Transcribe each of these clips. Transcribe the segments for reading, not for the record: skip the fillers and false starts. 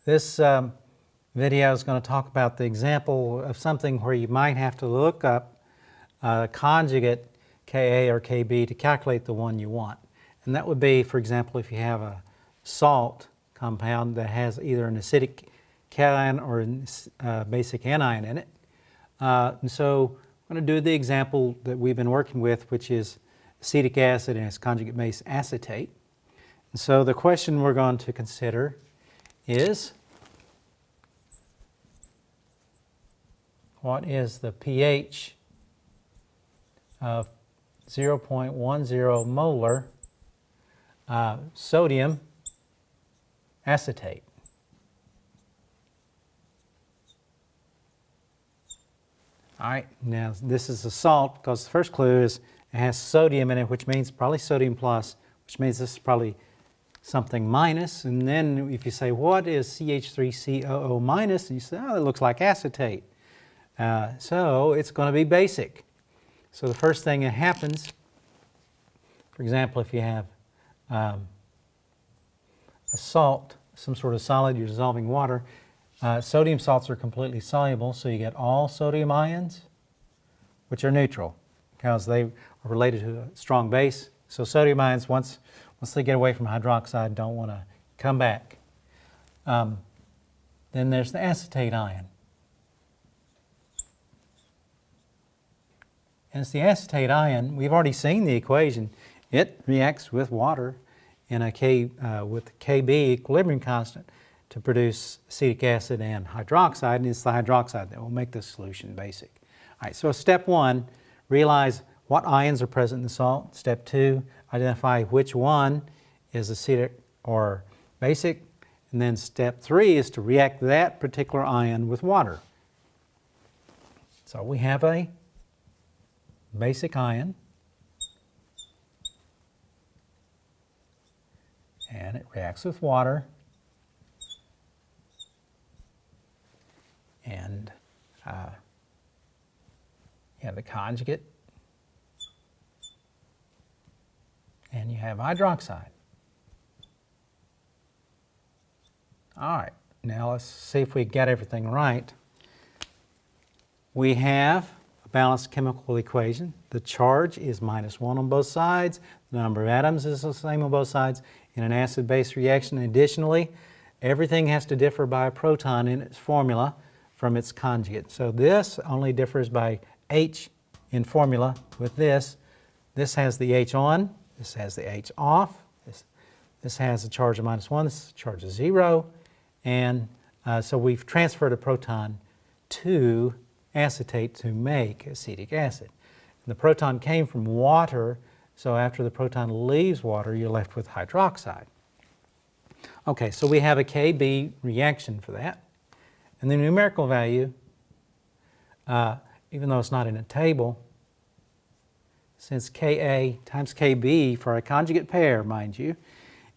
This video is going to talk about the example of something where you might have to look up conjugate Ka or Kb to calculate the one you want. And that would be, for example, if you have a salt compound that has either an acidic cation or a basic anion in it. And so I'm going to do the example that we've been working with, which is acetic acid and its conjugate base acetate. And so the question we're going to consider is, what is the pH of 0.10 molar sodium acetate? All right, now this is a salt because the first clue is it has sodium in it, which means probably sodium plus, which means this is probably something minus. And then if you say, what is CH3COO minus? And you say, oh, it looks like acetate. So it's going to be basic. So the first thing that happens, for example, if you have a salt, some sort of solid, you're dissolving water, sodium salts are completely soluble, so you get all sodium ions, which are neutral because they are related to a strong base. So sodium ions, once they get away from hydroxide, don't want to come back. Then there's the acetate ion. And it's the acetate ion. We've already seen the equation. It reacts with water in a with Kb equilibrium constant to produce acetic acid and hydroxide, and it's the hydroxide that will make this solution basic. All right, so step one, realize what ions are present in the salt. Step two, identify which one is acetic or basic. And then step three is to react that particular ion with water. So we have a basic ion, and it reacts with water, and you have the conjugate, and you have hydroxide. All right, now let's see if we got everything right. We have a balanced chemical equation. The charge is -1 on both sides. The number of atoms is the same on both sides in an acid-base reaction. Additionally, everything has to differ by a proton in its formula from its conjugate. So this only differs by H in formula with this. This has the H on, this has the H off, this has a charge of -1, this is a charge of 0, and so we've transferred a proton to acetate to make acetic acid. And the proton came from water, so after the proton leaves water, you're left with hydroxide. Okay, so we have a Kb reaction for that. And the numerical value, even though it's not in a table, since Ka times Kb for a conjugate pair, mind you,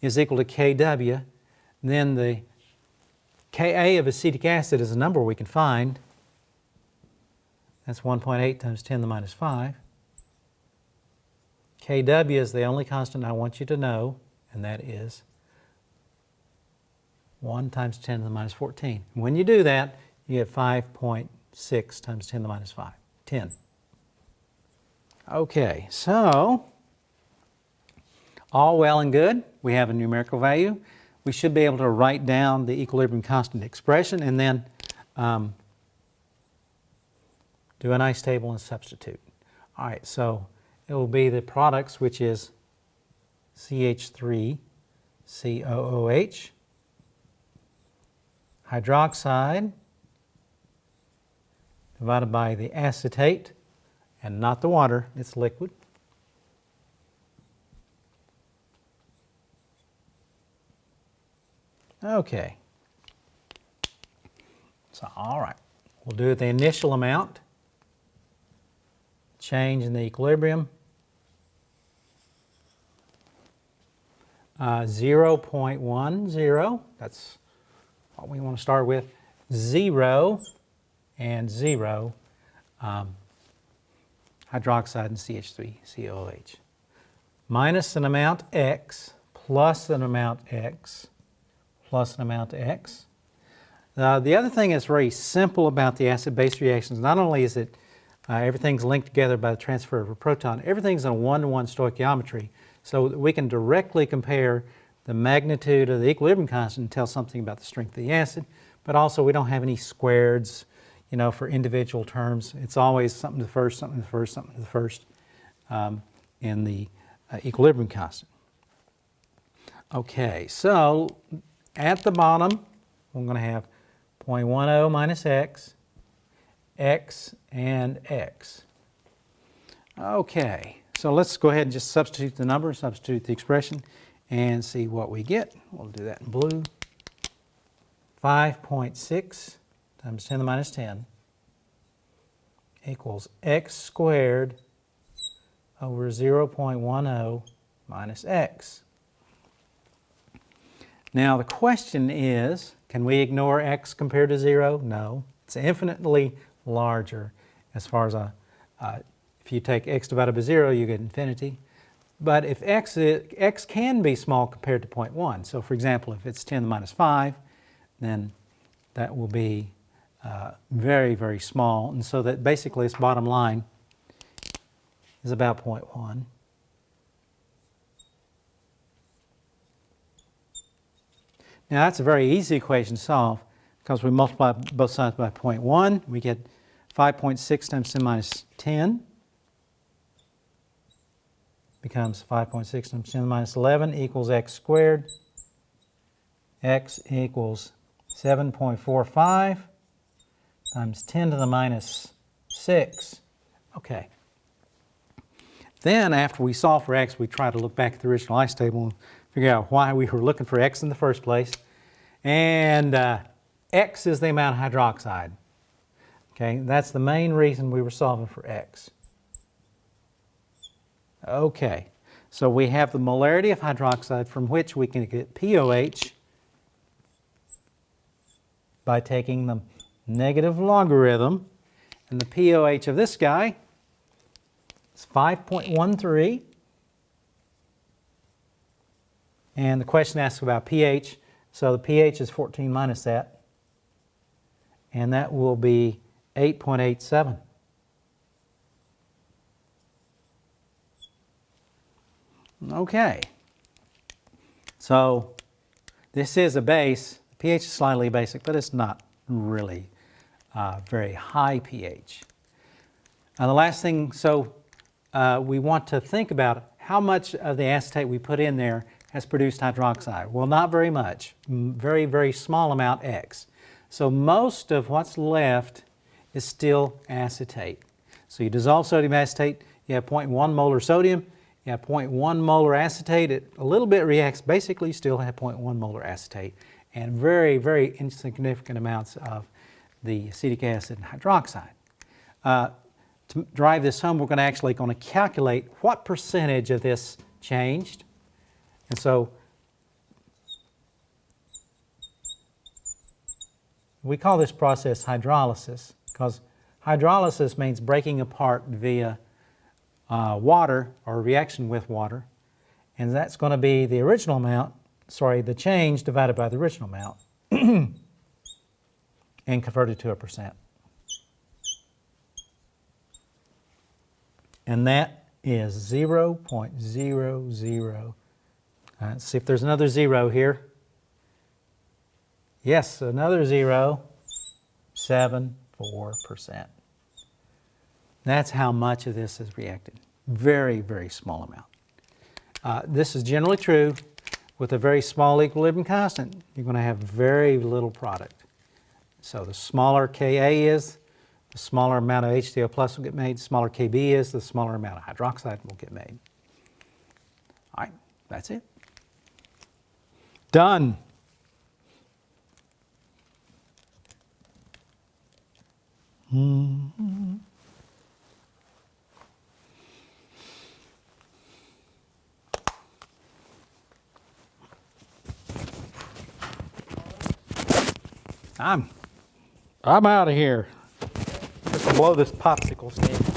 is equal to Kw, then the Ka of acetic acid is a number we can find. That's 1.8 times 10 to the minus 5. Kw is the only constant I want you to know, and that is 1 times 10 to the minus 14. When you do that, you get 5.6 times 10 to the minus 5, 10. Okay, so all well and good. We have a numerical value. We should be able to write down the equilibrium constant expression and then do a nice table and substitute. All right, so it will be the products, which is CH3COOH, hydroxide divided by the acetate, and not the water, it's liquid. Okay. So, all right, we'll do the initial amount, change in the equilibrium, 0.10, that's what we want to start with, 0 and 0, hydroxide and CH3COOH. Minus an amount X plus an amount X plus an amount to X. The other thing that's very simple about the acid-base reactions, not only is it everything's linked together by the transfer of a proton, everything's in a one-to-one stoichiometry, so that we can directly compare the magnitude of the equilibrium constant and tell something about the strength of the acid, but also we don't have any squareds, you know, for individual terms. It's always something to the first, something to the first, something to the first in the equilibrium constant. Okay, so at the bottom, we're going to have 0.10 minus X, X, and X. Okay, so let's go ahead and just substitute the number, substitute the expression, and see what we get. We'll do that in blue. 5.6 times 10 to the minus 10 equals X squared over 0.10 minus X. Now the question is, can we ignore X compared to 0? No. It's infinitely larger as far as if you take X divided by 0, you get infinity. But if X can be small compared to 0.1. So for example, if it's 10 to the minus 5, then that will be very, very small. And so that basically its bottom line is about 0.1. Now that's a very easy equation to solve because we multiply both sides by 0.1. We get 5.6 times 10 minus 10 becomes 5.6 times 10 minus 11 equals X squared. X equals 7.45 times 10 to the minus 6. Okay. Then after we solve for X, we try to look back at the original ice table and figure out why we were looking for X in the first place. And X is the amount of hydroxide. Okay, that's the main reason we were solving for X. Okay, so we have the molarity of hydroxide from which we can get POH by taking the negative logarithm. And the POH of this guy is 5.13. And the question asks about pH. So the pH is 14 minus that. And that will be 8.87. Okay. So this is a base. The pH is slightly basic, but it's not really very high pH. The last thing, we want to think about how much of the acetate we put in there has produced hydroxide. Well, not very much. Very, very small amount X. So most of what's left is still acetate. So you dissolve sodium acetate, you have 0.1 molar sodium, you have 0.1 molar acetate. It a little bit reacts. Basically, you still have 0.1 molar acetate and very, very insignificant amounts of the acetic acid and hydroxide. To drive this home, we're actually going to calculate what percentage of this changed. And so we call this process hydrolysis because hydrolysis means breaking apart via water or reaction with water. And that's going to be the original amount, the change divided by the original amount and converted to a percent. And that is 0.00. Let's see if there's another 0 here. Yes, another 0.74%. That's how much of this is reacted. Very, very small amount. This is generally true with a very small equilibrium constant. You're going to have very little product. So the smaller Ka is, the smaller amount of HCl plus will get made. The smaller Kb is, the smaller amount of hydroxide will get made. All right, that's it. Done. Mm-hmm. I'm out of here. Just blow this popsicle stick.